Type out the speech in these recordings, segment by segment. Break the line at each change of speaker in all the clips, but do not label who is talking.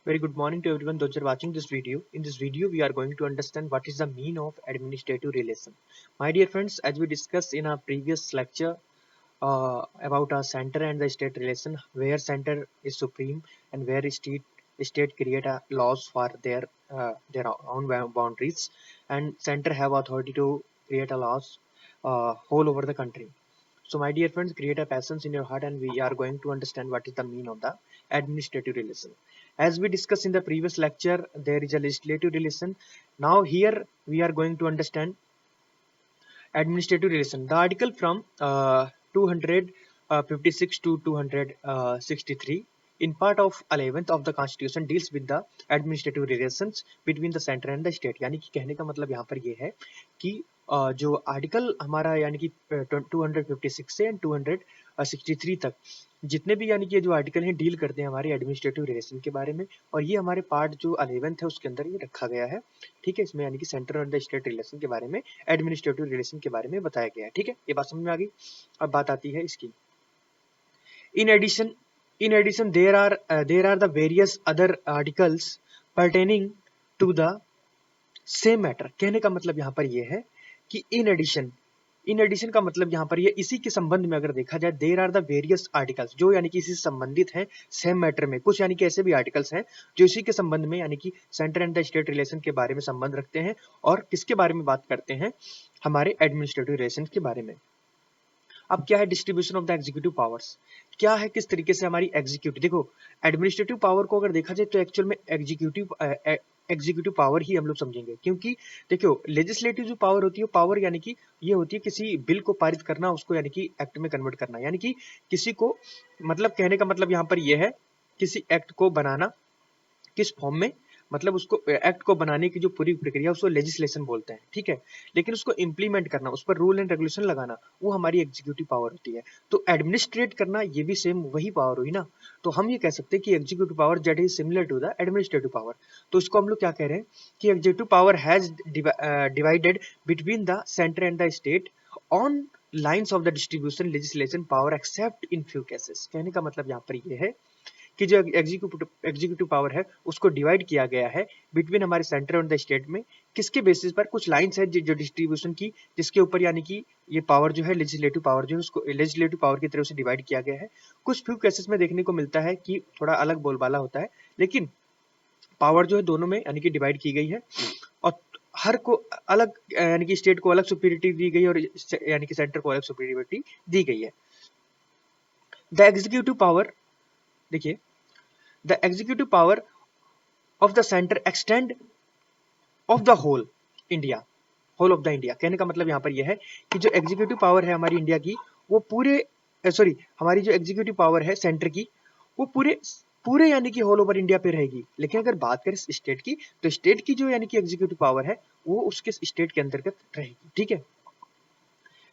Very good morning to everyone those who are watching this video. In this video, we are going to understand what is the mean of administrative relation. My dear friends, as we discussed in our previous lecture about our center and the state relation, where center is supreme and where state create laws for their own boundaries, and center have authority to create a laws whole over the country. So, my dear friends, create a passions in your heart, and we are going to understand what is the mean of the administrative relation. As we discussed in the previous lecture, there is a legislative relation. Now, here we are going to understand administrative relation. The article from 256 to 263 in part of 11th of the constitution deals with the administrative relations between the center and the state. यानी कि कहने का मतलब यहाँ पर ये है कि जो आर्टिकल हमारा यानी कि 256 से 263 तक जितने भी यानी कि जो आर्टिकल हैं डील करते हैं हमारे एडमिनिस्ट्रेटिव रिलेशन के बारे में, और ये हमारे पार्ट जो 11th है उसके अंदर ये रखा गया है। ठीक है, इसमें यानी कि सेंट्रल और द स्टेट रिलेशन के बारे में, एडमिनिस्ट्रेटिव रिलेशन के बारे में बताया गया है। ठीक है, ये बात समझ में आ गई। अब बात आती है इसकी। In addition there are the various other articles pertaining to the same matter. कहने का मतलब यहाँ पर ये है कि इन एडिशन का मतलब यहाँ पर ये इसी के संबंध में अगर देखा जाए, there are the various articles जो यानी कि इसी से संबंधित हैं सेम मैटर में। कुछ यानी कि ऐसे भी आर्टिकल्स हैं जो इसी के संबंध में यानी कि centre and the state relation के बारे में संबंध रखते हैं, और किसके बारे में बात करते हैं, हमारे एडमिनिस्ट्रेटिव रिलेशन के बारे में। अब क्या है distribution of the executive powers, क्या है किस तरीके से हमारी एग्जीक्यूटिव, देखो एडमिनिस्ट्रेटिव पावर को अगर देखा जाए तो एक्चुअल में एग्जीक्यूटिव पावर ही हम लोग समझेंगे, क्योंकि देखो लेजिस्लेटिव जो पावर होती है पावर यानी कि ये होती है किसी बिल को पारित करना, उसको यानी कि एक्ट में कन्वर्ट करना, यानी कि किसी को मतलब कहने का मतलब यहाँ पर यह है किसी एक्ट को बनाना किस फॉर्म में, मतलब उसको एक्ट को बनाने की जो पूरी प्रक्रिया उसको लेजिस्लेशन बोलते हैं। ठीक है, लेकिन उसको इंप्लीमेंट करना, उस पर रूल एंड रेगुलेशन लगाना, वो हमारी एग्जीक्यूटिव पावर होती है। तो एडमिनिस्ट्रेट करना ये भी सेम वही पावर हुई ना। तो हम ये कह सकते हैं कि executive power that is similar to the administrative power. तो इसको हम लोग क्या कह रहे हैं कि executive power has divided between the centre and the state on lines of the distribution legislation power except in few cases. कहने का मतलब यहाँ पर यह है कि जो एग्जीक्यूटिव पावर है उसको डिवाइड किया गया है बिटवीन हमारे सेंटर और द स्टेट में, किसके बेसिस पर, कुछ लाइंस है जो डिस्ट्रीब्यूशन की, जिसके ऊपर यानी कि ये पावर जो है लेजिस्लेटिव पावर जो है उसको लेजिस्लेटिव पावर की तरफ से डिवाइड किया गया है। कुछ फ्यू केसेस में देखने को मिलता है कि थोड़ा अलग बोलबाला होता है, लेकिन पावर जो है दोनों में यानी कि डिवाइड की गई है, और हर को अलग यानी कि स्टेट को अलग सुपीरियरिटी दी गई और यानी कि सेंटर को अलग सुपीरियरिटी दी गई है। द एग्जीक्यूटिव पावर, देखिए the executive power of the center extend of the whole India, whole of the India। कहने का मतलब यहाँ पर यह है कि जो एग्जीक्यूटिव पावर है हमारी इंडिया की वो पूरे सॉरी हमारी जो एग्जीक्यूटिव पावर है सेंटर की वो पूरे पूरे यानी कि होल ओवर इंडिया पे रहेगी। लेकिन अगर बात करें स्टेट की तो स्टेट की जो यानी कि एग्जीक्यूटिव पावर है वो उसके स्टेट के अंतर्गत रहेगी। ठीक है,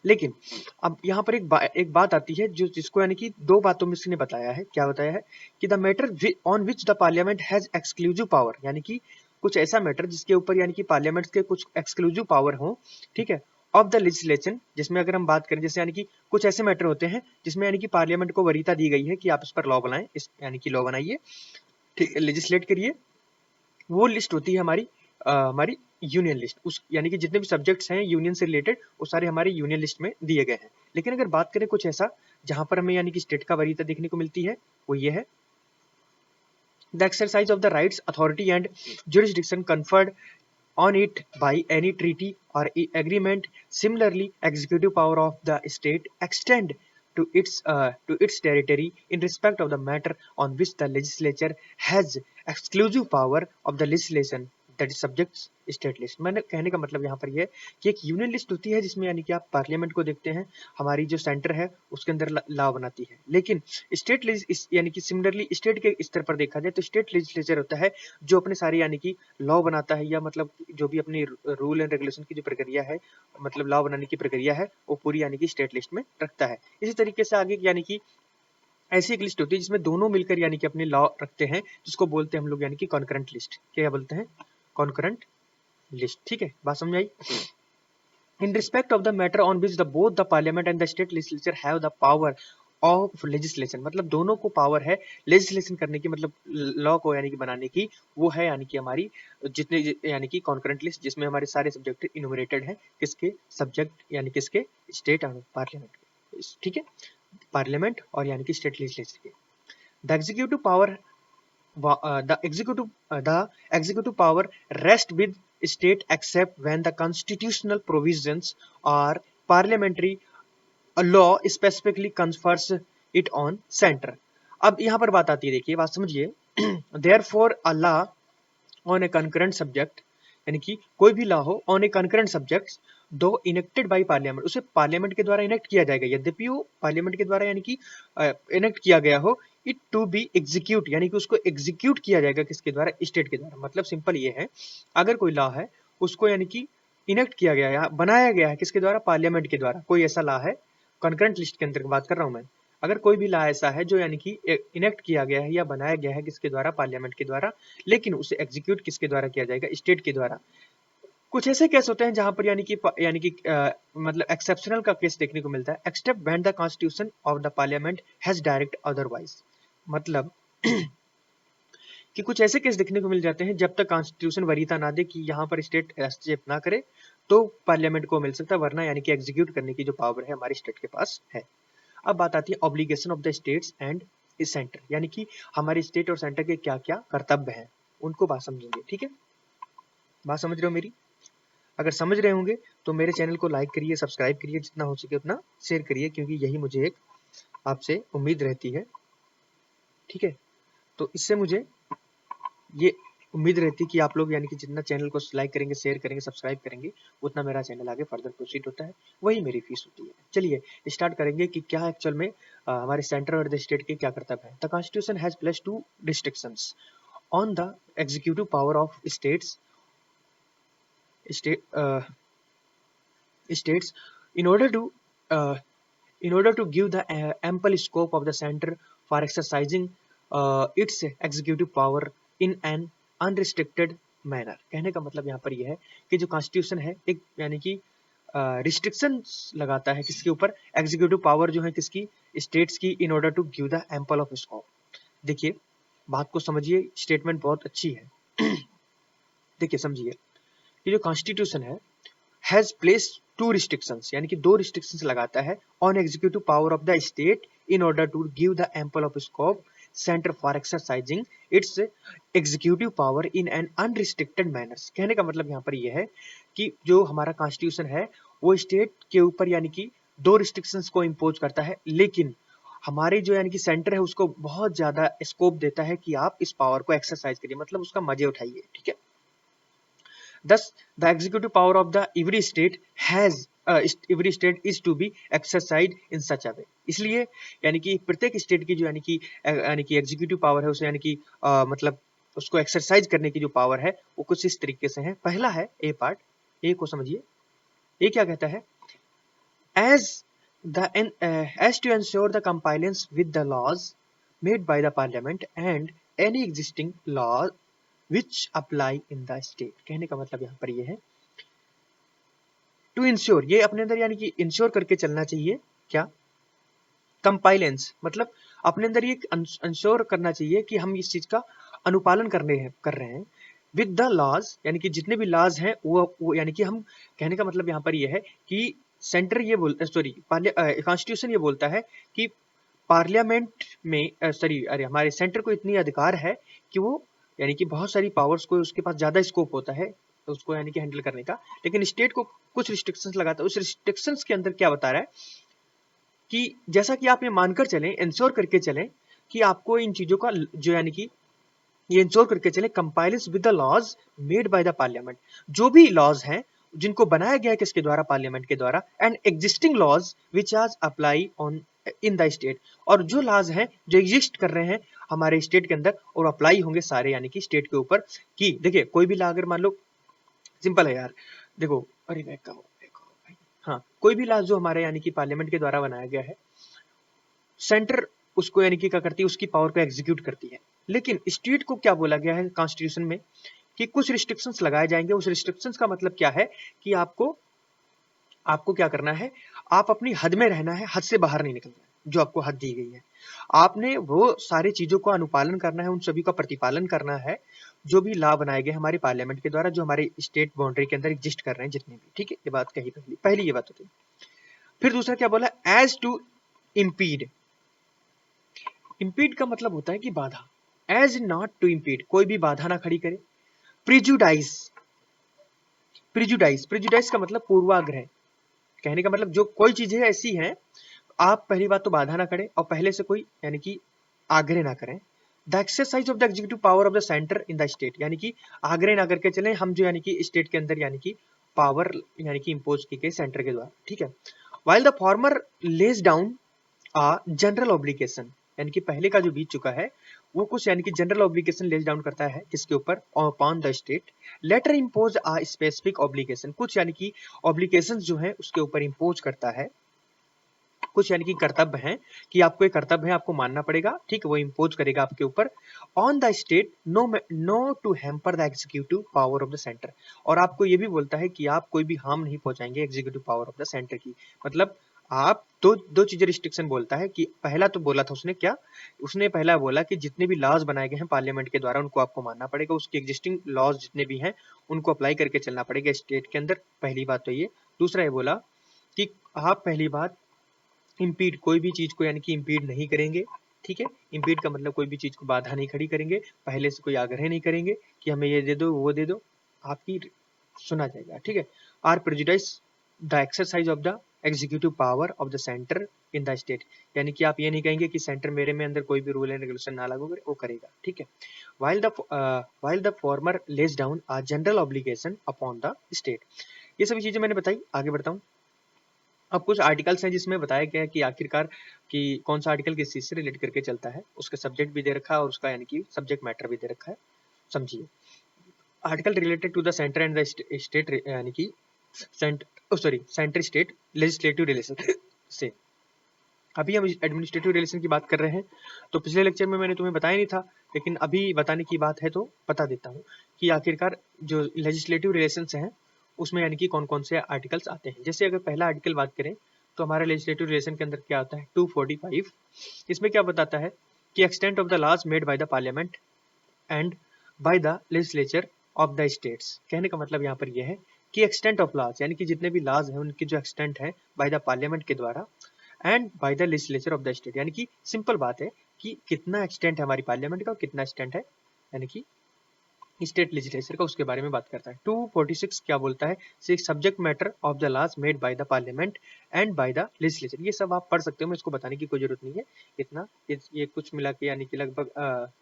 लेकिन अब यहाँ पर एक बात आती है जो जिसको यानी कि दो बातों में इसने बताया है। क्या बताया है कि the matter on which the parliament has exclusive power, यानी कि कुछ ऐसा मैटर जिसके ऊपर यानी कि पार्लियामेंट के कुछ एक्सक्लूसिव पावर हो। ठीक है, ऑफ द लेजिस्लेशन, जिसमें अगर हम बात करें जैसे यानी कि कुछ ऐसे मैटर होते हैं जिसमें यानी कि पार्लियामेंट को वरीयता दी गई है कि आप इस पर लॉ बनाएं, इस यानी कि लॉ बनाइए, ठीक लेजिस्लेट करिए। वो लिस्ट होती है हमारी यूनियन लिस्ट, उस यानी कि जितने भी सब्जेक्ट्स हैं यूनियन से रिलेटेड वो सारे हमारे यूनियन लिस्ट में दिए गए हैं। लेकिन अगर बात करें कुछ ऐसा जहां पर हमें यानी कि स्टेट का वरीयता देखने को मिलती है, वो ये है the exercise of the rights authority and jurisdiction conferred on it by any treaty or agreement. Similarly, executive power of the state extend to its territory in respect of the matter on which the legislature has exclusive power of the legislation that is subject state list। मैंने कहने का मतलब यहाँ पर यह कि एक union list होती है जिसमें यानी कि आप पार्लियामेंट को देखते हैं, हमारी जो सेंटर है उसके अंदर लॉ बनाती है। लेकिन स्टेट यानी कि सिमिलरली स्टेट के स्तर पर देखा जाए तो स्टेट लेजिस्लेचर होता है जो अपने सारे यानी कि लॉ बनाता है, या मतलब जो भी अपनी रूल एंड रेगुलेशन की जो प्रक्रिया है, मतलब लॉ बनाने की प्रक्रिया है, वो पूरी यानी कि स्टेट लिस्ट में रखता है। इसी तरीके से आगे यानी कि ऐसी एक लिस्ट होती है जिसमें दोनों मिलकर यानी कि अपने लॉ रखते हैं, जिसको बोलते हैं हम लोग यानी कि कॉन्करेंट लिस्ट। क्या बोलते हैं? Concurrent list. ठीक है, बात समझ आई? In respect of the matter on which both the parliament and the state legislature have the power of legislation, मतलब दोनों को पावर है लेजिस्लेशन करने की, मतलब लॉ को यानी कि बनाने की, वो है यानी कि हमारी जितने यानी कि कॉन्करेंट लिस्ट, जिसमें हमारे सारे सब्जेक्ट इनुमरेटेड हैं, किसके सब्जेक्ट यानी किसके स्टेट और पार्लियामेंट के, ठीक है, पार्लियामेंट और यानी कि स्टेट लेजिस्लेचर के। The executive power the executive power rests with state except when the constitutional provisions or parliamentary law specifically confers it on center। अब यहाँ पर बात आती है, देखिए बात समझिए। therefore a law on a concurrent subject, यानी कि कोई भी लॉ हो ऑन ए कंकरेंट सब्जेक्ट दो इनेक्टेड बाय पार्लियामेंट, उसे पार्लियामेंट के द्वारा इनेक्ट किया जाएगा, यद्यपि वो पार्लियामेंट के द्वारा यानी कि इनेक्ट किया गया हो, इट टू बी एग्जीक्यूट, यानी कि उसको एग्जीक्यूट किया जाएगा किसके द्वारा, स्टेट के द्वारा। मतलब सिंपल ये है, अगर कोई लॉ है उसको यानी कि इनेक्ट किया गया है, बनाया गया है किसके द्वारा, पार्लियामेंट के द्वारा। कोई ऐसा लॉ है कंकरेंट लिस्ट के अंदर बात कर रहा हूं मैं, अगर कोई भी लॉ ऐसा है जो यानी कि इनेक्ट किया गया है या बनाया गया है किसके द्वारा, पार्लियामेंट के द्वारा, लेकिन उसे एग्जीक्यूट किसके द्वारा किया जाएगा, स्टेट के द्वारा। कुछ ऐसे केस होते हैं जहां पर यानी कि मतलब एक्सेप्शनल का केस देखने को मिलता है, except when the constitution of the parliament has direct otherwise, मतलब कि कुछ ऐसे केस देखने को मिल जाते हैं जब तक कॉन्स्टिट्यूशन वरीयता ना दे कि यहाँ पर स्टेट हस्तक्षेप ना करे तो पार्लियामेंट को मिल सकता है, वरना यानी कि एग्जीक्यूट करने की जो पावर है हमारे स्टेट के पास है। अब बात आती है obligation of the states and centre, यानी कि हमारे स्टेट और सेंटर के क्या क्या कर्तव्य हैं, उनको बात समझेंगे, ठीक है। बात समझ रहे हो मेरी? अगर समझ रहे होंगे तो मेरे चैनल को लाइक करिए, सब्सक्राइब करिए, जितना हो सके उतना शेयर करिए, क्योंकि यही मुझे एक आपसे उम्मीद रहती है, ठीक है। तो इससे मुझे ये उम्मीद रहती है कि आप लोग यानी कि जितना चैनल को लाइक करेंगे, शेयर करेंगे, सब्सक्राइब करेंगे, उतना मेरा चैनल आगे फर्दर प्रोसीड होता है, वही मेरी फीस होती है। चलिए स्टार्ट करेंगे कि क्या एक्चुअल में हमारे सेंटर और द स्टेट के क्या कर्तव्य हैं। The constitution has placed 2 restrictions on the executive power of states states in order to uh, give the ample scope of the center for exercising its executive power in an unrestricted manner। कहने का मतलब यहाँ पर यह है कि जो constitution है एक यानी कि रिस्ट्रिक्शंस लगाता है किसके ऊपर, एग्जीक्यूटिव पावर जो है किसकी, स्टेट्स की, in order to give the ample of scope. देखिए बात को समझिए, स्टेटमेंट बहुत अच्छी है। देखिए समझिए, ये जो कॉन्स्टिट्यूशन है हैज प्लेस 2 रिस्ट्रिक्शंस, यानी कि 2 रिस्ट्रिक्शंस लगाता है on executive power of the state in order to give the ample of scope centre for exercising its executive power in an unrestricted manners. कहने का मतलब यहाँ पर यह है कि जो हमारा कॉन्स्टिट्यूशन है वो स्टेट के ऊपर यानी कि 2 रिस्ट्रिक्शंस को इम्पोज करता है, लेकिन हमारे जो यानी कि सेंटर है उसको बहुत ज्यादा स्कोप देता है कि आप इस पावर को एक्सरसाइज करिए, मतलब उसका मजे उठाइए, ठीक है। Thus, the executive power of the every state is to be exercised in such a way। इसलिए यानी कि प्रत्येक स्टेट की जो यानी कि एग्जीक्यूटिव पावर है उसे यानी कि मतलब उसको एक्सरसाइज करने की जो पावर है वो कुछ इस तरीके से है। पहला है ए पार्ट, ए को समझिए, ए क्या कहता है, as to ensure the compliance with the laws made by the parliament and any existing law which apply in the state। कहने का मतलब यहाँ पर ये है टू इंश्योर, ये अपने अंदर यानी कि इंश्योर करके चलना चाहिए क्या, कंपाइलेंस, मतलब अपने अंदर ये इंश्योर करना चाहिए कि हम इस चीज का अनुपालन कर रहे हैं विद द लॉज, यानी कि जितने भी लॉज हैं वो यानी कि हम, कहने का मतलब यहाँ पर ये है कि सेंटर ये कॉन्स्टिट्यूशन ये बोलता है कि पार्लियामेंट में हमारे सेंटर को इतनी अधिकार है कि वो यानी कि बहुत सारी पावर्स को उसके पास ज्यादा स्कोप होता है तो उसको यानी कि हैंडल करने का, लेकिन स्टेट को कुछ रिस्ट्रिक्शंस लगाता है। उस रिस्ट्रिक्शंस के अंदर क्या बता रहा है कि जैसा कि आप ये मानकर चलें, इंश्योर करके चलें कि आपको इन चीजों का जो यानी कि ये इंश्योर करके चलें compliance with the laws made by the parliament, जो भी लॉज हैं जिनको बनाया गया है किसके द्वारा, पार्लियामेंट के द्वारा, and existing laws which are apply on in the state, और जो लॉज हैं जो एग्जिस्ट कर रहे हैं हमारे स्टेट के अंदर और अप्लाई होंगे सारे यानी कि स्टेट के ऊपर। कि देखिए कोई भी लॉ अगर मान लो, सिंपल है यार, देखो अरे बैक का भाई, हाँ कोई भी लॉ जो हमारे यानी कि पार्लियामेंट के द्वारा बनाया गया है, सेंटर उसको यानी कि क्या करती है, उसकी पावर को एग्जीक्यूट करती है, लेकिन स्टेट को क्या बोला गया है कॉन्स्टिट्यूशन में कि कुछ रिस्ट्रिक्शंस लगाए जाएंगे। उस रिस्ट्रिक्शंस का मतलब क्या है कि आपको क्या करना है, आप अपनी हद में रहना है, हद से बाहर नहीं निकलना है। जो आपको हद दी गई है, आपने वो सारी चीजों का अनुपालन करना है, उन सभी का प्रतिपालन करना है जो भी लॉ बनाए गए हमारे पार्लियामेंट के द्वारा, जो हमारे स्टेट बाउंड्री के अंदर एग्जिस्ट कर रहे हैं जितने भी, ठीक है। ये बात कही पहली ये बात होती है। फिर दूसरा क्या बोला, एज टू इम्पीड। इम्पीड का मतलब होता है कि बाधा, एज नॉट टू इम्पीड, कोई भी बाधा ना खड़ी करे। प्रिजुडाइस, प्रिजुडाइस का मतलब पूर्वाग्रह, कहने का मतलब जो कोई चीजें ऐसी हैं, आप पहली बात तो बाधा ना करें और पहले से कोई यानी कि आग्रह ना करें। The exercise of the executive power of the centre in the state, यानी कि आग्रह ना करके चलें हम, जो यानी कि स्टेट के अंदर यानी कि पावर यानी कि इम्पोज की गई सेंटर के द्वारा, ठीक है। While the former lays down a general obligation, यानी कि पहले का जो बीत चुका है वो कुछ यानी कि जनरल ऑब्लिगेशन लेज डाउन करता है किसके ऊपर, upon the state. Latter impose a specific obligation, कुछ यानी कि ऑब्लिगेशंस जो है उसके ऊपर इम्पोज करता है, कुछ यानी कि कर्तव्य हैं कि आपको एक कर्तव्य है, आपको मानना पड़ेगा, ठीक है, वो इम्पोज करेगा आपके ऊपर। On the state no to hamper the executive power of the centre, और आपको ये भी बोलता है कि आप कोई भी हार्म नहीं पहुंचाएंगे executive power of the centre की। मतलब आप दो चीजें रिस्ट्रिक्शन बोलता है कि पहला तो बोला था उसने क्या, उसने पहला बोला कि जितने भी लॉज बनाए गए हैं पार्लियामेंट के द्वारा उनको आपको मानना पड़ेगा, उसके एग्जिस्टिंग लॉज जितने भी हैं उनको अप्लाई करके चलना पड़ेगा स्टेट के अंदर, पहली बात तो ये। दूसरा ये बोला कि आप पहली बात इम्पीड, कोई भी चीज को यानी कि इम्पीड नहीं करेंगे, ठीक है। इम्पीड का मतलब कोई भी चीज को बाधा नहीं खड़ी करेंगे, पहले से कोई आग्रह नहीं करेंगे कि हमें ये दे दो वो दे दो, आपकी सुना जाएगा, ठीक है। Or prejudice the exercise of the executive power of the centre in the state, यानी कि आप ये नहीं कहेंगे कि सेंटर मेरे में अंदर कोई भी रूल एंड रेगुलेशन ना लागू करे, वो करेगा, ठीक है। While the former lays down a general obligation upon the state. ये सभी चीजें मैंने बताई, आगे बढ़ता हूँ। अब कुछ आर्टिकल्स हैं जिसमें बताया गया है कि आखिरकार कि कौन सा आर्टिकल किस चीज से रिलेट करके चलता है, उसका सब्जेक्ट भी दे रखा है और उसका यानी कि सब्जेक्ट मैटर भी दे रखा है, समझिए। Article related to the centre and the state, यानी कि सेंटर स्टेट लेजिस्लेटिव रिलेशन से। अभी हम एडमिनिस्ट्रेटिव रिलेशन की बात कर रहे हैं, तो पिछले लेक्चर में मैंने तुम्हें बताया नहीं था, लेकिन अभी बताने की बात है तो बता देता हूँ कि आखिरकार जो लेजिस्लेटिव रिलेशंस हैं उसमें यानी कि कौन कौन से आर्टिकल्स आते हैं। जैसे अगर पहला आर्टिकल बात करें तो हमारा लेजिस्लेटिव रिलेशन के अंदर क्या आता है, 245। इसमें क्या बताता है कि extent of the laws made by the parliament and by the legislature of the states. कहने का मतलब यहाँ पर यह है कि एक्सटेंट ऑफ लॉज, यानी कि जितने भी लॉज हैं उनकी जो एक्सटेंट है बाय द पार्लियामेंट के द्वारा and by the legislature of the state, यानी कि सिंपल बात है कि कितना एक्सटेंट है हमारी पार्लियामेंट का और कितना एक्सटेंट है यानी कि स्टेट लेजिस्लेचर का, उसके बारे में बात करता है। 246 क्या बोलता है, subject matter of the laws made by the parliament and by the legislature. ये सब आप पढ़ सकते हो, मैं इसको बताने की कोई जरूरत नहीं है इतना, ये कुछ मिला के यानी कि लगभग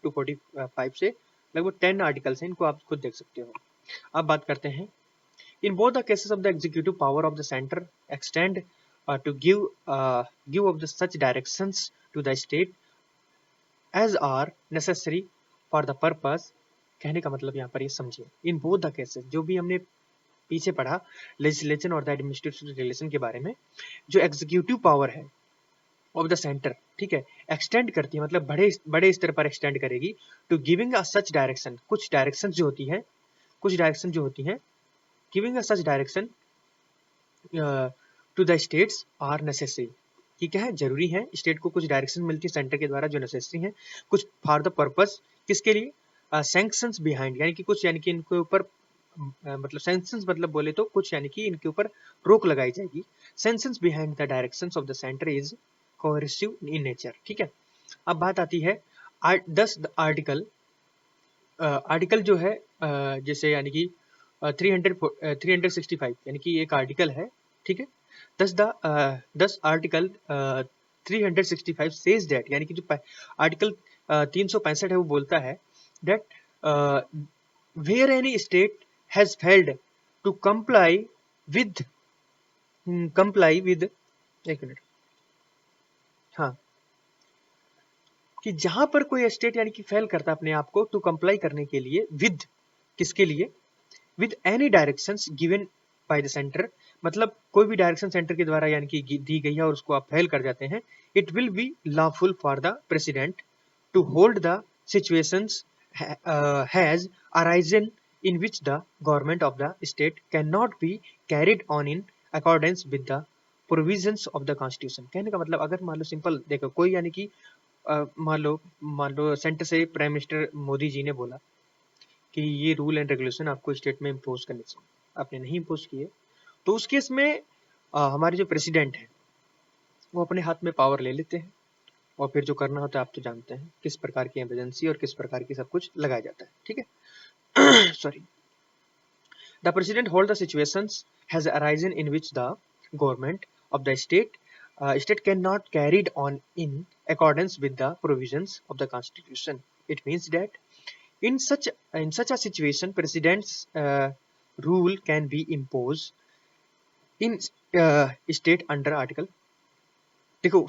245 से लगभग 10 आर्टिकल्स हैं, इनको आप खुद देख सकते हो। अब बात करते हैं, in both the cases of the executive power of the centre extend to give of the such directions to the state as are necessary for the purpose। कहने का मतलब यहाँ पर ये समझिए, इन बोथ द केसेस, जो भी हमने पीछे पढ़ा लेजिस्लेशन और द एडमिनिस्ट्रेटिव रिलेशन के बारे में, जो एग्जीक्यूटिव पावर है ऑफ द सेंटर, ठीक है, एक्सटेंड करती है, मतलब बड़े बड़े स्तर पर एक्सटेंड करेगी to giving a such direction, कुछ डायरेक्शन जो होती है, कुछ डायरेक्शन जो होती है, giving a such direction to the states are necessary, कि क्या है, जरूरी है, स्टेट को कुछ डायरेक्शन मिलती है सेंटर के द्वारा जो नेसेसरी है, कुछ फॉर द पर्पस, किसके लिए, सैंक्शंस बिहाइंड, यानी कि कुछ यानी कि इनके ऊपर मतलब सैंक्शंस मतलब बोले तो कुछ यानी कि इनके ऊपर रोक लगाई जाएगी। Sanctions behind the directions of the centre is cohesive in nature, ठीक है। अब बात आती है 10 आर्टिकल, आर्टिकल जो है जैसे यानी कि 365 यानी कि एक आर्टिकल है, ठीक है। 10 आर्टिकल 365 सेज दैट, यानी कि जो आर्टिकल 365 है वो बोलता है that where any state has failed to with comply with, एक मिनट, हाँ, कि जहां पर कोई स्टेट यानी कि फेल करता है अपने आप को टू कंप्लाई करने के लिए विद, किसके लिए, with any directions given by the centre, मतलब कोई भी डायरेक्शन सेंटर के द्वारा यानी कि दी गई है और उसको आप फेल कर जाते हैं, it will be lawful for the president to hold the situations has arisen in which the government of the state cannot be carried on in accordance with the provisions of the constitution. कहने का मतलब अगर मान लो simple देखो कोई यानी कि मान लो सेंटर से प्राइम मिनिस्टर मोदी जी ने बोला कि ये रूल एंड रेगुलेशन आपको स्टेट में इम्पोज करने चाहिए, आपने नहीं इम्पोज किए, तो उस केस में हमारे जो प्रेसिडेंट है वो अपने हाथ में पावर ले लेते हैं और फिर जो करना होता है आप तो जानते हैं किस प्रकार की इमरजेंसी और किस प्रकार की सब कुछ लगाया जाता है, ठीक है। Sorry, the president hold the situations has arisen in which the government of the state cannot carried on in accordance with the provisions of the constitution. It means that in such a situation president's rule can be imposed in state under article। देखो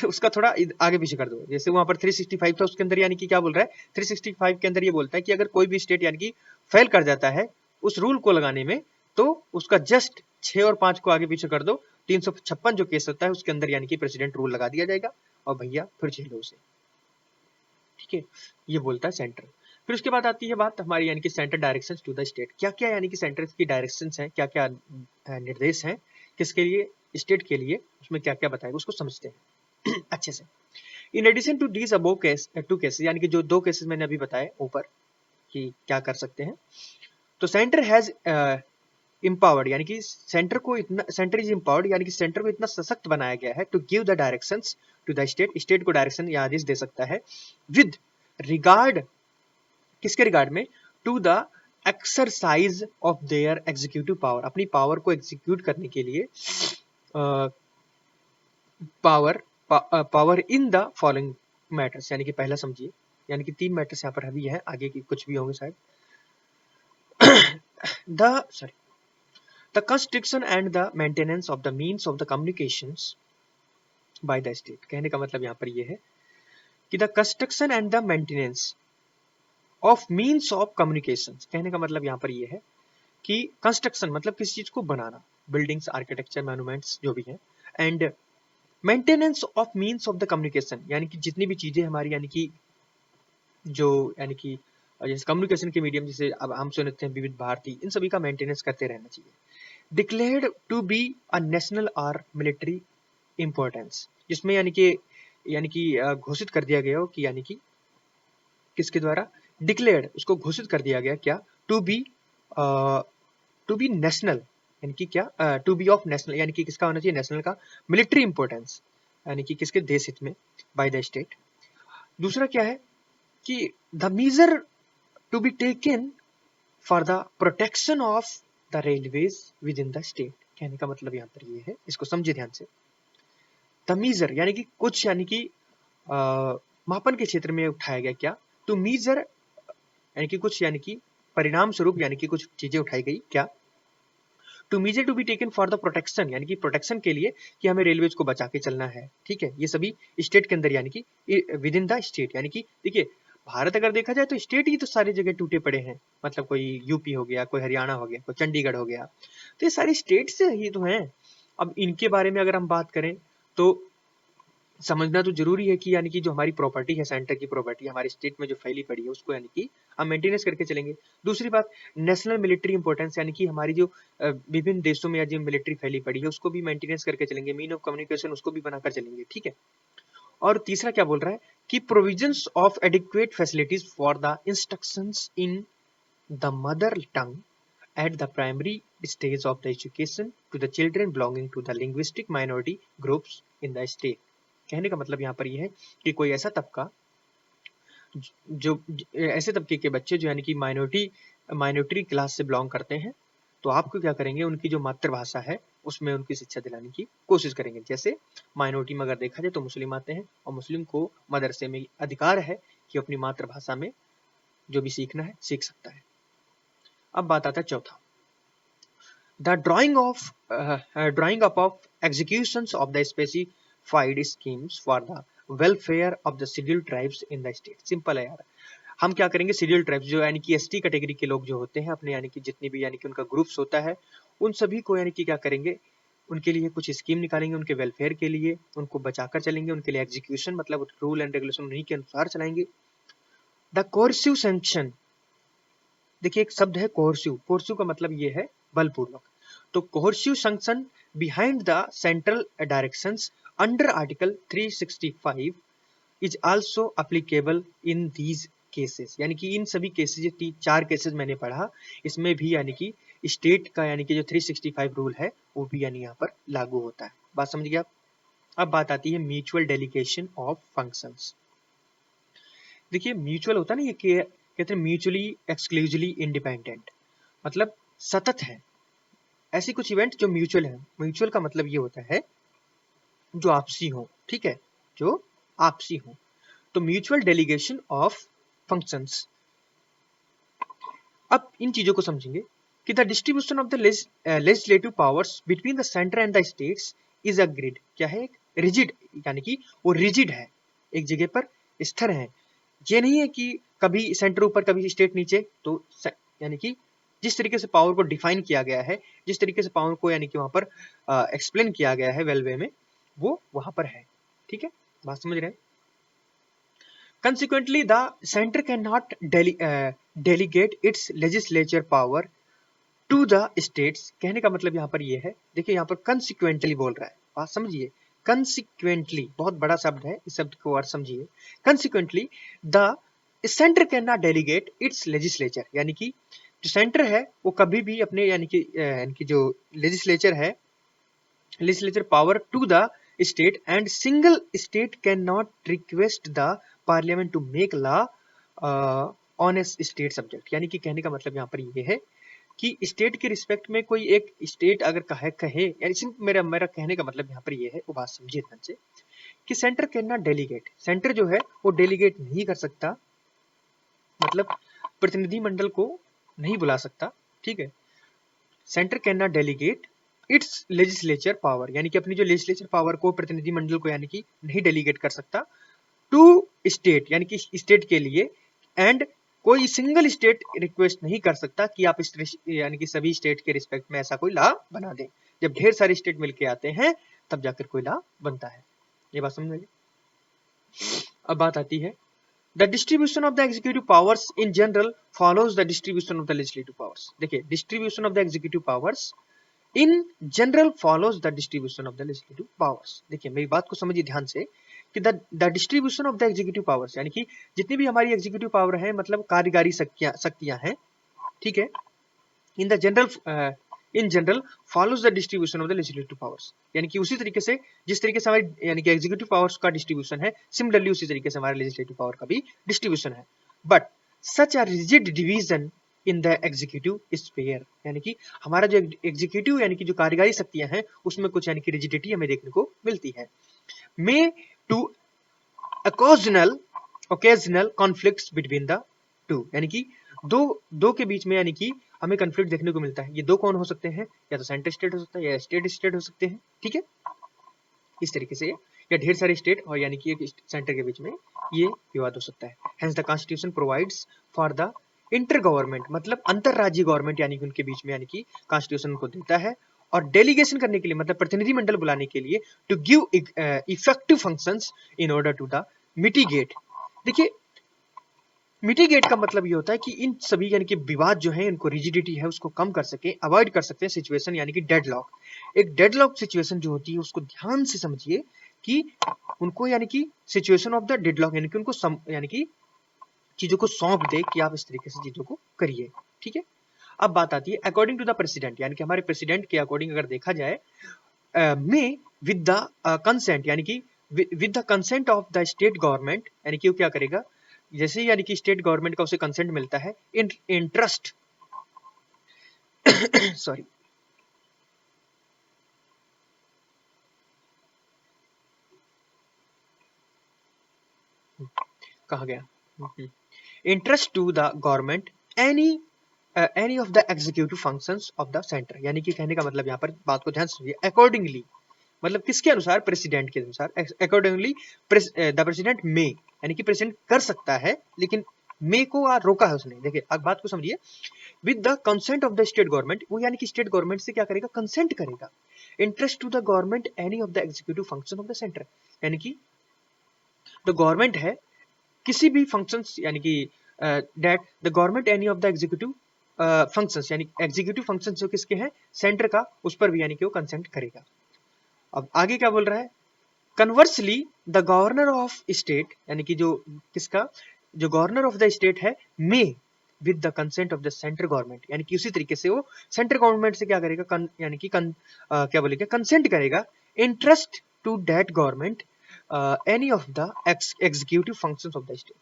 उसका थोड़ा आगे पीछे कर दो, जैसे वहां पर 365 था उसके अंदर यानी कि क्या बोल रहा है, 365 के अंदर ये बोलता है कि अगर कोई भी स्टेट यानी कि फेल कर जाता है उस रूल को लगाने में, तो उसका जस्ट 6 और 5 को आगे पीछे कर दो, 356 जो केस होता है उसके अंदर यानी कि प्रेसिडेंट रूल लगा दिया जाएगा और भैया फिर झेलो उसे, ठीक है। ये बोलता है सेंटर। फिर उसके बाद आती है बात हमारी यानी कि centre directions to the state. क्या क्या यानी कि सेंटर की डायरेक्शंस हैं, क्या क्या निर्देश हैं किसके लिए, स्टेट के लिए, उसमें क्या क्या बताएगा उसको समझते हैं अच्छे से। In addition to these above case to cases, यानी कि जो 2 केसेस मैंने अभी बताए ऊपर कि क्या कर सकते हैं, तो सेंटर हैज empowered, यानी कि सेंटर को इतना, सेंटर इज empowered यानी कि सेंटर को इतना सशक्त बनाया गया है to give the directions to the state, state को डायरेक्शन या आदेश दे सकता है विद रिगार्ड, किसके रिगार्ड में, to the exercise of their executive power, अपनी पावर को एग्जीक्यूट करने के लिए power in the following matters, यानी कि पहला समझिए, यानी कि 3 मैटर्स यहाँ पर अभी है, आगे की कुछ भी होंगे शायद। The construction and the maintenance of the means of the communications by the state। कहने का मतलब यहाँ पर ये है कि the construction and the maintenance of means of communications, कहने का मतलब यहाँ पर ये है कि कंस्ट्रक्शन मतलब किसी चीज को बनाना, बिल्डिंग्स, आर्किटेक्चर, मॉन्यूमेंट्स जो भी है, and maintenance of means of the communication, यानी कि जितनी भी चीजें हमारी यानी कि जो यानी कि जैसे कम्युनिकेशन के मीडियम, जैसे अब हम सुनते हैं विविध भारती, इन सभी का मेंटेनेंस करते रहना चाहिए। Declared to be a national और मिलिट्री इंपॉर्टेंस, जिसमें यानी कि घोषित कर दिया गया हो कि यानी कि किसके द्वारा, डिक्लेयर्ड, उसको घोषित कर दिया गया क्या, टू बी नेशनल, यानी कि क्या, टू बी ऑफ नेशनल, यानी कि किसका होना चाहिए, नेशनल का, मिलिट्री इंपॉर्टेंस यानी कि किसके, देश हित में, बाय द स्टेट। दूसरा क्या है कि the measure to be taken for the protection of the railways within the state. कहने का मतलब यहाँ पर ये है, इसको समझे ध्यान से, द मेजर यानी कि कुछ, यानी कि मापन के क्षेत्र में उठाया गया क्या, टू मेजर यानी कि कुछ, यानी कि परिणाम स्वरूप, यानी कि कुछ चीजें उठाई गई क्या, to measure to be taken for the protection, यानी कि प्रोटेक्शन के लिए कि हमें रेलवेज को बचा के चलना है, ठीक है। ये सभी स्टेट के अंदर यानी कि विद इन द स्टेट, यानी कि देखिए भारत अगर देखा जाए तो स्टेट ही तो सारी जगह टूटे पड़े हैं, मतलब कोई यूपी हो गया, कोई हरियाणा हो गया, कोई चंडीगढ़ हो गया, तो ये सारी स्टेट से ही तो हैं। अब इनके बारे में अगर हम बात करें तो समझना तो जरूरी है कि यानी कि जो हमारी प्रॉपर्टी है, सेंटर की प्रॉपर्टी हमारे स्टेट में जो फैली पड़ी है उसको यानी कि हम मेंटेनेंस करके चलेंगे। दूसरी बात, नेशनल मिलिट्री इंपॉर्टेंस, यानी कि हमारी जो विभिन्न देशों में जो मिलिट्री फैली पड़ी है उसको भी मेंटेनेंस करके चलेंगे, मीन ऑफ कम्युनिकेशन उसको भी बनाकर चलेंगे, ठीक है। और तीसरा क्या बोल रहा है कि provisions of adequate facilities for the instructions in the mother tongue at the primary stage of the education to the children belonging to the linguistic minority groups in the state। कहने का मतलब यहाँ पर यह है कि कोई ऐसा तबका, जो ऐसे तबके के बच्चे जो यानी कि माइनॉरिटी क्लास से बिलोंग करते हैं, तो आपको क्या करेंगे, उनकी जो मातृभाषा है उसमें उनकी शिक्षा दिलाने की कोशिश करेंगे। जैसे माइनॉरिटी में अगर देखा जाए तो मुस्लिम आते हैं, और मुस्लिम को मदरसे में अधिकार है कि अपनी मातृभाषा में जो भी सीखना है सीख सकता है। अब बात आता है चौथा, the drawing up of executions of the specified schemes for the welfare of the scheduled tribes in the state। Simple है यार, हम क्या करेंगे, शेड्यूल्ड ट्राइब्स जो यानी कि एसटी कैटेगरी के लोग जो होते हैं अपने, यानी कि जितनी भी यानी कि उनका ग्रुप्स होता है, उन सभी को यानी कि क्या करेंगे, उनके लिए कुछ स्कीम निकालेंगे, उनके वेलफेयर के लिए, उनको बचाकर चलेंगे, उनके लिए एग्जीक्यूशन मतलब रूल एंड रेगुलेशन उन्हीं के अनुसार चलाएंगे। द कोर्सिव सैंक्शन, देखिए एक शब्द है कोर्सिव, कोर्सिव का मतलब ये है बलपूर्वक, तो coercive sanction behind the central directions under Article 365 is also applicable in these cases। यानी कि इन सभी केसेस, ये 4 केसेस मैंने पढ़ा, इसमें भी यानी कि स्टेट का यानी कि जो 365 रूल है वो भी यानी यहाँ पर लागू होता है। बात समझ गए आप? अब बात आती है म्यूचुअल डेलीगेशन ऑफ फंक्शंस। देखिए म्यूचुअल होता है ना, ये कहते हैं म्यूचुअली एक्सक्लूसिवली इंडिपेंडेंट, मतलब सतत है। ऐसी कुछ इवेंट जो म्यूचुअल है, म्यूचुअल का मतलब ये होता है जो आपसी हो, ठीक है, जो आपसी हो। तो म्यूचुअल डेलीगेशन ऑफ फंक्शंस, अब इन चीजों को समझेंगे कि the distribution of the legislative powers between the centre and the states is agreed. क्या है? एक रिजिड, यानी कि वो रिजिड है, एक जगह पर स्थिर है। ये नहीं है कि कभी सेंटर ऊपर कभी स्टेट नीचे, तो यानी कि जिस तरीके से पावर को डिफाइन किया गया है, जिस तरीके से पावर को यानी कि वहां पर एक्सप्लेन किया गया है वेल वे में, वो वहां पर है। ठीक है, बात समझ रहे हैं? Consequently, the center cannot delegate its legislature power to the states। कहने का मतलब यहाँ पर ये है, देखिए यहाँ पर consequently बोल रहा है, बात समझिए। Consequently बहुत बड़ा शब्द है, इस शब्द को और समझिए। Consequently, the center cannot delegate its legislature, यानी कि जो सेंटर है वो कभी भी अपने यानी कि जो लेजिस्लेचर है, legislature power to the state, and single state cannot request the parliament to make law on a state subject। यानी कि कहने का मतलब यहाँ पर ये है कि स्टेट के रिस्पेक्ट में कोई एक स्टेट अगर कहे यानी मेरा कहने का मतलब यहाँ पर ये है, वो बात समझिए ध्यान से, कि centre can not delegate, centre जो है वो डेलीगेट नहीं कर सकता, मतलब प्रतिनिधि मंडल को नहीं बुला सकता। ठीक है, centre can not delegate it's legislature power, यानी कि अपनी जो लेजिस्लेचर पावर को प्रतिनिधि मंडल को यानी कि नहीं डेलीगेट कर सकता टू स्टेट, यानी कि स्टेट के लिए, एंड कोई सिंगल स्टेट रिक्वेस्ट नहीं कर सकता कि आप यानी कि सभी स्टेट के रिस्पेक्ट में ऐसा कोई लॉ बना दें। जब ढेर सारे स्टेट मिलके आते हैं तब जाकर कोई लॉ बनता है। ये बात समझ में? अब बात आती है The distribution of the executive powers in general follows the distribution of the legislative powers। देखिए distribution of the executive powers in general follows the distribution of the legislative powers। देखिए मेरी बात को समझिए ध्यान से कि the distribution of the executive powers, यानी कि जितनी भी हमारी executive power है, मतलब कार्यकारी शक्तियां हैं, ठीक है, in general follows the distribution of the legislative powers। यानी कि उसी तरीके से जिस तरीके से हमारी यानी कि एग्जीक्यूटिव पावर्स का डिस्ट्रीब्यूशन है, सिमिलरली उसी तरीके से हमारे लेजिस्लेटिव पावर का भी डिस्ट्रीब्यूशन है। But such a rigid division in the executive sphere, यानी कि हमारा जो एग्जीक्यूटिव यानी कि जो कार्यकारी शक्तियां हैं उसमें कुछ यानी कि रिजिडिटी हमें देखने को मिलती है। May to occasional conflicts between the two, यानी कि दो के बीच में यानी कि हमें कॉन्फ्लिक्ट देखने को मिलता है। ये दो कौन हो सकते हैं? या तो सेंटर स्टेट हो सकता है या स्टेट स्टेट हो सकते हैं। ठीक है, इस तरीके से या ढेर सारे स्टेट और यानी कि एक सेंटर के बीच में ये विवाद हो सकता है। Hence the constitution provides for the inter government, मतलब अंतरराज्यीय गवर्नमेंट यानी कि उनके बीच में यानी कि कॉन्स्टिट्यूशन को देता है, और डेलीगेशन करने के लिए मतलब प्रतिनिधि मंडल बुलाने के लिए to give effective functions in order to the mitigate. देखिए मिटिगेट का मतलब ये होता है कि इन सभी यानी कि विवाद जो है, इनको रिजिडिटी है उसको कम कर सके, अवॉइड कर सकते हैं सिचुएशन यानी कि डेडलॉक। एक डेडलॉक सिचुएशन जो होती है उसको ध्यान से समझिए कि उनको यानी कि सिचुएशन ऑफ द डेडलॉक, यानी कि उनको यानी कि चीजों को सौंप दे कि आप इस तरीके से चीजों को करिए। ठीक है, अब बात आती है अकॉर्डिंग टू द प्रेसिडेंट, यानी कि हमारे प्रेसिडेंट के अकॉर्डिंग अगर देखा जाए, में विद द कंसेंट, यानी कि with the consent of the state government, यानी कि वो क्या करेगा, जैसे यानी कि स्टेट गवर्नमेंट का उसे कंसेंट मिलता है इन ट्रस्ट सॉरी कहा गया, interest to the government any of the executive functions of the centre, यानी कि कहने का मतलब यहाँ पर बात को ध्यान से सुनिए, अकॉर्डिंगली मतलब किसके अनुसार? प्रेसिडेंट के अनुसार। अकॉर्डिंगली द प्रेसिडेंट में, यानी कि प्रेसिडेंट कर सकता है, लेकिन मे को रोका है उसने। देखिए अब बात को समझिए, with the consent of the state government, वो यानी कि स्टेट गवर्नमेंट से क्या करेगा? कंसेंट करेगा। Interest to the government any of the executive function of the centre, यानी कि जो गवर्नमेंट है किसी भी फंक्शंस, यानी कि that the government any of the executive functions यानी एग्जीक्यूटिव फंक्शंस जो किसके हैं, सेंटर का, उस पर भी यानी कि वो कंसेंट करेगा। अब आगे क्या बोल रहा है, conversely the governor of state यानी कि जो किसका, जो गवर्नर ऑफ द स्टेट है, may with the consent of the central government, यानी कि उसी तरीके से वो सेंट्रल गवर्नमेंट से क्या करेगा, यानी कि क्या बोलेगा, कंसेंट करेगा, interest to that government any of the executive functions of the state.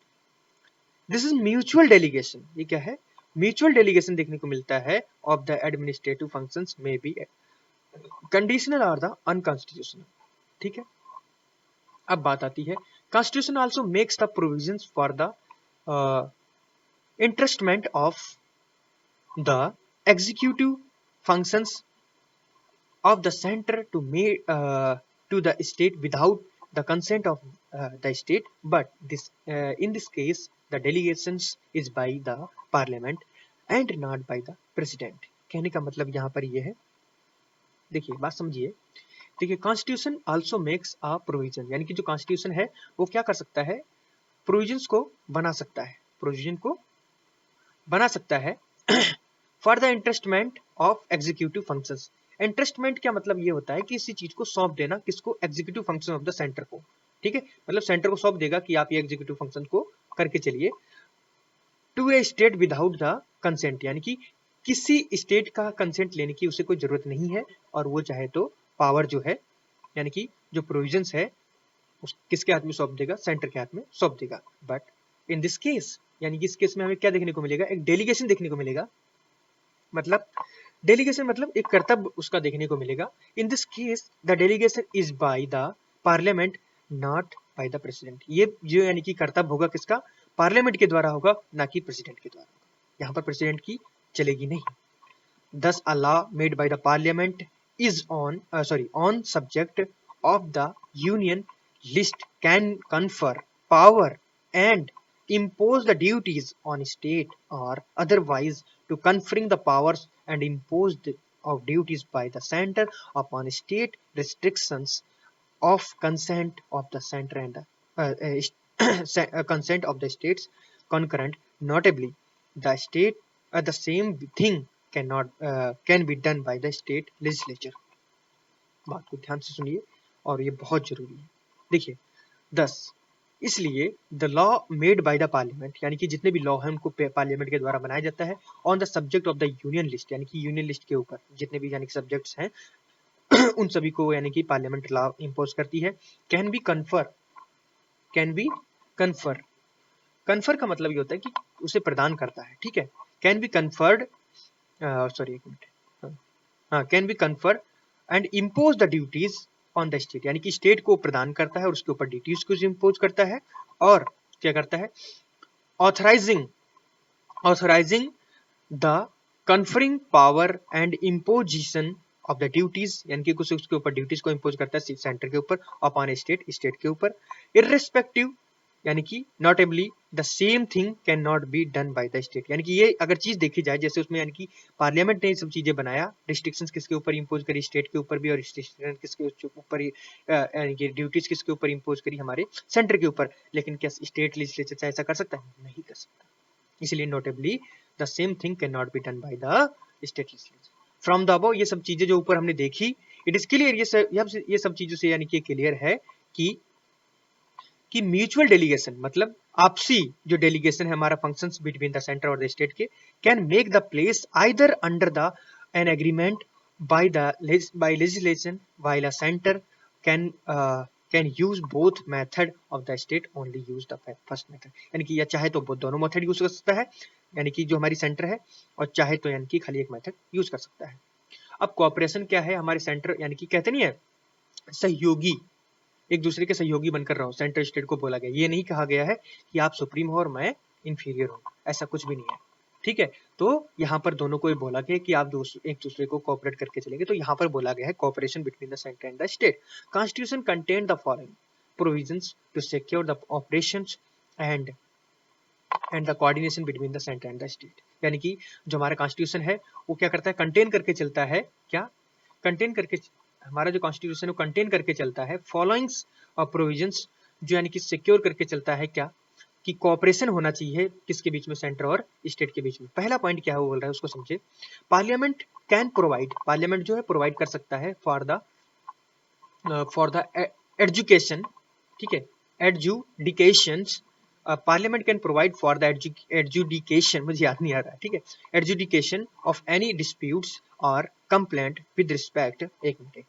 This is mutual delegation. ये क्या है, म्यूचुअल डेलीगेशन देखने को मिलता है ऑफ द एडमिनिस्ट्रेटिव फंक्शंस में बी कंडीशनल और द अनकॉन्स्टिट्यूशनल। ठीक है, अब बात आती है, constitution also makes the provisions for the entrustment of the executive functions of the center to the state without the consent of the state, but this in this case the delegations is by the parliament and not by the president। कहने का मतलब यहाँ पर ये है, देखिए बात समझिए, देखिए constitution also makes a provision, यानी कि जो कॉन्स्टिट्यूशन है वो क्या कर सकता है, प्रोविजंस को बना सकता है, प्रोविजन को बना सकता है for the entrustment of executive functions. Entrustment क्या मतलब ये होता है कि किसी चीज को सौंप देना, किसको, executive function of the centre को। ठीक है, मतलब सेंटर को सौंप देगा कि आप ये एग्जीक्यूटिव फंक्शन को करके चलिए, to a state without the consent, यानी कि किसी स्टेट का कंसेंट लेने की उसे कोई जरूरत नहीं है, और वो चाहे तो पावर जो है, यानी कि जो प्रोविजंस है उस किसके हाथ में सौंप देगा, सेंटर के हाथ में सौंप देगा। बट इन दिस केस, यानी कि इस केस में हमें क्या देखने को मिलेगा, एक डेलीगेशन देखने को मिलेगा, मतलब डेलीगेशन मतलब एक कर्तव्य उसका देखने को मिलेगा। In this case the delegation is by the parliament not by the president. ये जो यानी कि कर्तव्य होगा किसका, पार्लियामेंट के द्वारा होगा, ना कि प्रेसिडेंट के द्वारा। यहाँ पर प्रेसिडेंट की चलेगी नहीं। Thus a law made by the parliament is on subject of the union list can confer power and impose the duties on state or otherwise to conferring the powers and imposed of duties by the center upon state restrictions of consent of the center and the consent of the states concurrent, notably the state the same thing can be done by the state legislature। बात को ध्यान से सुनिए और ये बहुत जरूरी है। देखिए 10 इसलिए the law made by the parliament, यानी कि जितने भी लॉ हैं उनको पार्लियामेंट के द्वारा बनाया जाता है, on the subject of the union list, यानी कि यूनियन लिस्ट के ऊपर जितने भी यानी कि सब्जेक्ट्स हैं उन सभी को यानी कि पार्लियामेंट लॉ इंपोज करती है। कैन बी कन्फर कन्फर का मतलब ये होता है कि उसे प्रदान करता है। ठीक है, कैन बी कन्फर्ड सॉरी एक मिनट, हाँ, can be confer and impose the duties on the state, यानी कि स्टेट को प्रदान करता है और उसके ऊपर ड्यूटीज को इम्पोज करता है, और क्या करता है, authorising the conferring power and imposition of the duties, यानी कि कुछ उसके ऊपर ड्यूटीज को इम्पोज करता है सेंटर के ऊपर, अपॉन स्टेट के ऊपर, इर्रेस्पेक्टिव, यानी कि notably the same thing can not be done by the state. यानी कि ये अगर चीज देखी जाए, जैसे उसमें यानी कि पार्लियामेंट ने ये सब चीजें बनाया, रिस्ट्रिक्शंस किसके ऊपर इंपोज करी, स्टेट के ऊपर भी, और रिस्ट्रिक्शन किसके ऊपर, यानी कि ड्यूटीज किसके ऊपर इंपोज करी, हमारे सेंटर के ऊपर। लेकिन क्या स्टेट लेजिस्लेचर ऐसा कर सकता है? नहीं कर सकता। इसलिए notably the same thing can not be done by the state legislature. From the above, ये सब चीजें जो ऊपर हमने देखी, इट इज क्लियर, ये सब चीजों से यानी कि क्लियर है कि म्यूचुअल डेलीगेशन मतलब आपसी जो डेलीगेशन है हमारा फंक्शंस बिटवीन द सेंटर और द स्टेट के, can make the place either under the an agreement by legislation, while a centre can use both method of the state only use the first method. यानी कि या चाहे तो दोनों method use कर सकता है, यानी कि जो हमारी सेंटर है, और चाहे तो यानी कि खाली एक मेथड यूज कर सकता है। अब कोऑपरेशन क्या है, हमारे सेंटर यानी कि कहते नहीं है सहयोगी, एक दूसरे के सहयोगी बनकर रहो, सेंटर स्टेट को बोला गया। ये नहीं कहा गया है कि आप सुप्रीम हो और मैं इंफीरियर हूँ, ऐसा कुछ भी नहीं है। ठीक है, तो यहाँ पर दोनों को बोला गया कि आप एक दूसरे को कोऑपरेट करके चलेंगे। तो यहाँ पर बोला गया है cooperation between the centre and the state. Constitution contain the following provisions to secure the operations and the coordination between the centre and the state. यानी कि जो हमारा कॉन्स्टिट्यूशन है वो क्या करता है, कंटेन करके चलता है, क्या कंटेन करके, हमारा जो कॉन्स्टिट्यूशन है वो कंटेन करके चलता है फॉलोइंग्स और प्रोविजंस, जो यानी कि सिक्योर करके चलता है क्या, कि कोऑपरेशन होना चाहिए किसके बीच में, सेंटर और स्टेट के बीच में। पहला पॉइंट क्या है वो बोल रहा है, उसको समझे। पार्लियामेंट कैन प्रोवाइड, पार्लियामेंट जो है प्रोवाइड कर सकता है फॉर द एजुकेशन, ठीक है, adjudications. Parliament can provide for the adjudication, मुझे याद नहीं आ रहा है, ठीक है, एजुडिकेशन ऑफ एनी डिस्प्यूट्स और कंप्लेंट विद रिस्पेक्ट, एक मिनट,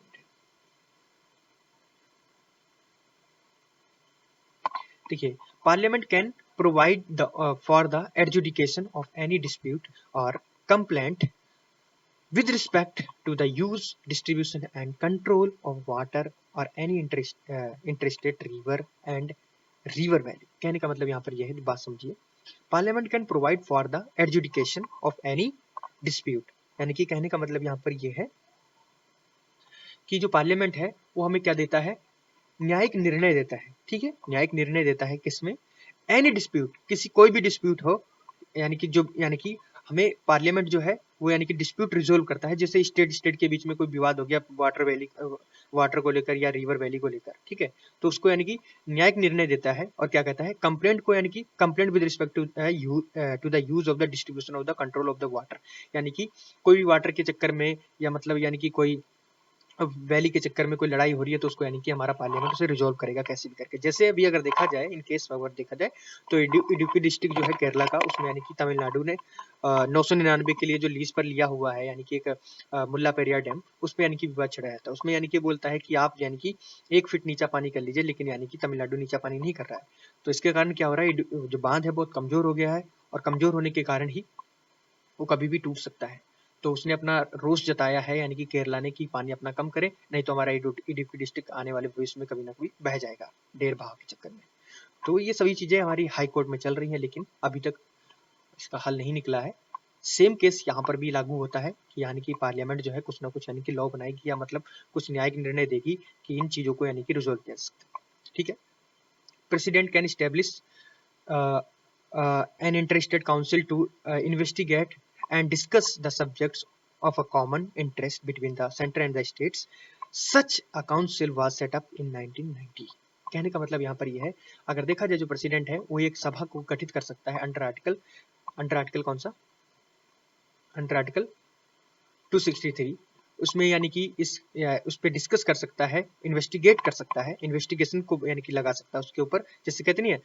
देखिए, parliament can provide for the adjudication of any dispute और complaint with respect to the use, distribution and control of water or any interstate river and river valley। कहने का मतलब यहाँ पर यह है, बात समझिए। Parliament can provide for the adjudication of any dispute, यानी कि कहने का मतलब यहाँ पर यह है कि जो पार्लियामेंट है वो हमें क्या देता है, न्यायिक निर्णय देता है, ठीक है, न्यायिक निर्णय देता है किसमें, एनी डिस्प्यूट, किसी कोई भी डिस्प्यूट हो, यानी कि हमें पार्लियामेंट जो है वो यानी कि डिस्प्यूट रिजोल्व करता है। जैसे स्टेट के बीच में कोई विवाद हो गया वाटर को लेकर या रिवर वैली को लेकर, ठीक है, तो उसको यानी कि न्यायिक निर्णय देता है और क्या कहता है, कंप्लेंट को, यानी कि complaint with respect to the use of the distribution of the control of the water, यानी कि कोई भी वाटर के चक्कर में या मतलब यानी कि कोई वैली के चक्कर में कोई लड़ाई हो रही है तो उसको यानी कि हमारा पार्लियामेंट उसे रिजोल्व करेगा कैसे भी करके। जैसे अभी अगर देखा जाए, इन केस अगर देखा जाए तो इडुक्की डिस्ट्रिक्ट जो है केरला का, उसमें यानी कि तमिलनाडु ने 999 के लिए जो लीज पर लिया हुआ है, यानी कि एक मुल्ला पेरियार डैम, उस पर यानी कि विवाद छड़ाया था। उसमें यानी कि बोलता है कि आप यानी कि 1 फीट नीचा पानी कर लीजिए, लेकिन यानी कि तमिलनाडु नीचा पानी नहीं कर रहा है। तो इसके कारण क्या हो रहा है, जो बांध है बहुत कमजोर हो गया है और कमजोर होने के कारण ही वो कभी भी टूट सकता है। तो उसने अपना रोष जताया है, यानी कि केरला ने, कि पानी अपना कम करे, नहीं तो हमारा इडुक्की डिस्ट्रिक्ट आने वाले भविष्य में कभी ना कभी बह जाएगा डेढ़ बहाव के चक्कर में। तो ये सभी चीजें हमारी हाई कोर्ट में चल रही हैं, लेकिन अभी तक इसका हल नहीं निकला है। सेम केस यहाँ पर भी लागू होता है कि यानी कि पार्लियामेंट जो है कुछ ना कुछ यानी कि लॉ बनाएगी या मतलब कुछ न्यायिक निर्णय देगी कि इन चीजों को यानी कि रिजोल्व किया जा सकता है, ठीक है। President can establish an interested council to investigate and discuss the subjects of a common interest between the center and the states. Such a council was set up in 1990। कहने का मतलब यहाँ पर यह है, अगर देखा जाए जो प्रेसिडेंट है वो एक सभा को गठित कर सकता है अंडर आर्टिकल कौन सा, अंडर आर्टिकल 263, उसमें यानी कि उस पर डिस्कस कर सकता है, इन्वेस्टिगेट कर सकता है, इन्वेस्टिगेशन को यानी कि लगा सकता है उसके ऊपर, जैसे कहते नहीं है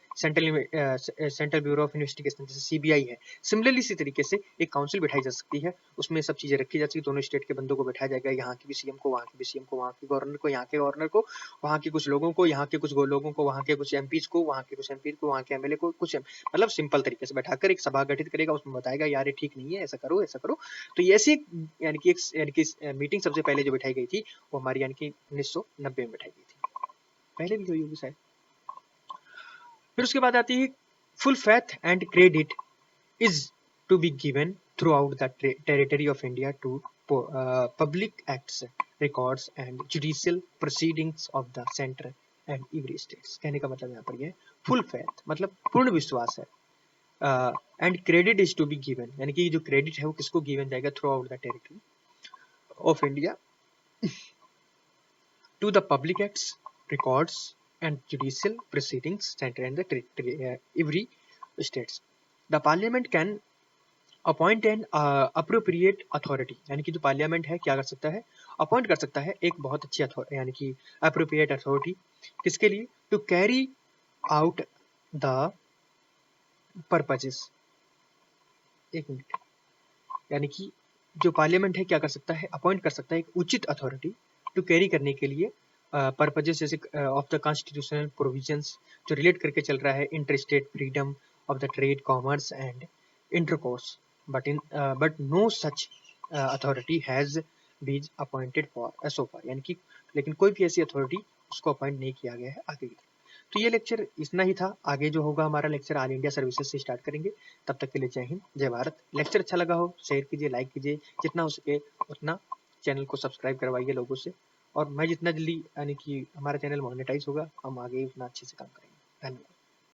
सेंट्रल ब्यूरो ऑफ इन्वेस्टिगेशन, जैसे सीबीआई है। सिमिलरली इसी तरीके से एक काउंसिल बैठाई जा सकती है, उसमें सब चीजें रखी जा सकती है, दोनों स्टेट के बंदों को बैठाया जाएगा, यहाँ के भी सीएम को, वहाँ के भी सीएम को, वहाँ के गवर्नर को, यहाँ के गवर्नर को, वहाँ के कुछ लोगों को, यहाँ के कुछ लोगों को, वहाँ के कुछ एमपीज को, वहाँ के कुछ एमपी को, वहाँ के एमएलए को, कुछ मतलब सिंपल तरीके से बैठाकर एक सभा गठित करेगा, उसमें बताएगा यार ये ठीक नहीं है, ऐसा करो ऐसा करो। तो ये ऐसी यानी कि मीटिंग सबसे पहले जो बिठाई गई थी वो हमारी यानी कि 1990 में बिठाई गई थी, पहले भी हुई होगी शायद। फिर उसके बाद आती है full faith and credit is to be given throughout the territory of India to public acts, records and judicial proceedings of the centre and every states. कहने का मतलब यहाँ पर यह फुल फेथ मतलब पूर्ण विश्वास है, and credit is to be given, यानी कि जो क्रेडिट है वो किसको गिवन जाएगा, throughout the territory of India to the public acts, records and judicial proceedings center and the every states. The parliament can appoint and appropriate authority, यानी कि जो पार्लियामेंट है क्या कर सकता है, अपॉइंट कर सकता है एक बहुत अच्छी यानी कि अप्रोप्रिएट अथॉरिटी, किसके लिए, to carry out the purposes. एक मिनट, यानी कि जो पार्लियामेंट है क्या कर सकता है, अपॉइंट कर सकता है एक उचित अथॉरिटी टू कैरी करने के लिए पर्पजेस जैसे ऑफ द कॉन्स्टिट्यूशनल प्रोविजंस जो रिलेट करके चल रहा है, inter state freedom of the trade, commerce and intercourse, but no such authority has been appointed for so far, यानी कि लेकिन कोई भी ऐसी अथॉरिटी उसको अपॉइंट नहीं किया गया है आगे की। तो ये लेक्चर इतना ही था, आगे जो होगा हमारा लेक्चर ऑल इंडिया सर्विसेज से स्टार्ट करेंगे। तब तक के लिए जय हिंद जय भारत। लेक्चर अच्छा लगा हो शेयर कीजिए, लाइक कीजिए, जितना हो सके उतना चैनल को सब्सक्राइब करवाइए लोगों से, और मैं जितना जल्दी यानी कि हमारा चैनल मोनेटाइज होगा हम आगे उतना अच्छे से काम करेंगे। धन्यवाद।